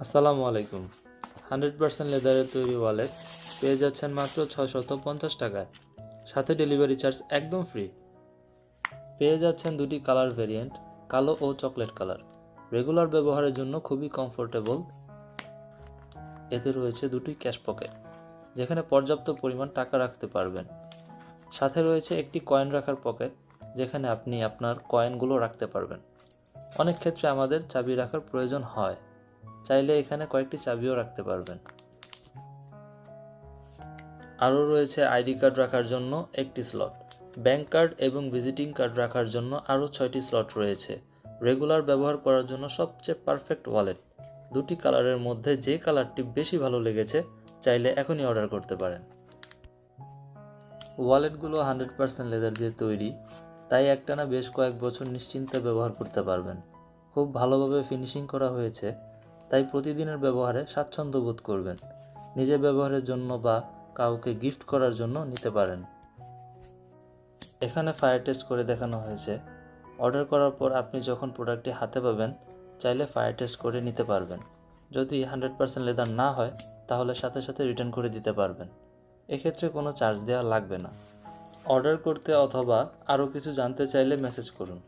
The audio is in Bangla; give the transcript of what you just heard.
আসসালামু আলাইকুম। 100% লেদারের তৈরি ওয়ালেট পেয়ে যাচ্ছেন মাত্র 650 টাকায়, সাথে ডেলিভারি চার্জ একদম ফ্রি। পেয়ে যাচ্ছেন দুটি কালার ভেরিয়েন্ট, কালো ও চকলেট কালার। রেগুলার ব্যবহারের জন্য খুবই কমফোর্টেবল। এতে রয়েছে দুটি ক্যাশ পকেট, যেখানে পর্যাপ্ত পরিমাণ টাকা রাখতে পারবেন। সাথে রয়েছে একটি কয়েন রাখার পকেট, যেখানে আপনি আপনার কয়েনগুলো রাখতে পারবেন। অনেক ক্ষেত্রে আমাদের চাবি রাখার প্রয়োজন হয়, চাইলে এখানে কয়েকটি চাবিও রাখতে পারবেন। আরও রয়েছে আইডি কার্ড রাখার জন্য একটি স্লট, ব্যাংক কার্ড এবং ভিজিটিং কার্ড রাখার জন্য আরও 6টি স্লট রয়েছে। রেগুলার ব্যবহার করার জন্য সবচেয়ে পারফেক্ট ওয়ালেট। দুটি কালারের মধ্যে যে কালারটি বেশি ভালো লেগেছে চাইলে এখনই অর্ডার করতে পারেন। ওয়ালেটগুলো 100% লেদার দিয়ে তৈরি, তাই একটানা বেশ কয়েক বছর নিশ্চিন্তে ব্যবহার করতে পারবেন। খুব ভালোভাবে ফিনিশিং করা হয়েছে, তাই প্রতিদিনের ব্যবহারে স্বাচ্ছন্দ্য বোধ করবেন। নিজের ব্যবহারের জন্য বা কাউকে গিফট করার জন্য নিতে পারেন। এখানে ফায়ার টেস্ট করে দেখানো হয়েছে। অর্ডার করার পর আপনি যখন প্রোডাক্টটি হাতে পাবেন, চাইলে ফায়ার টেস্ট করে নিতে পারবেন। যদি 100% লেদার না হয়, তাহলে সাথে সাথে রিটার্ন করে দিতে পারবেন। এক্ষেত্রে কোনো চার্জ দেওয়া লাগবে না। অর্ডার করতে অথবা আরও কিছু জানতে চাইলে মেসেজ করুন।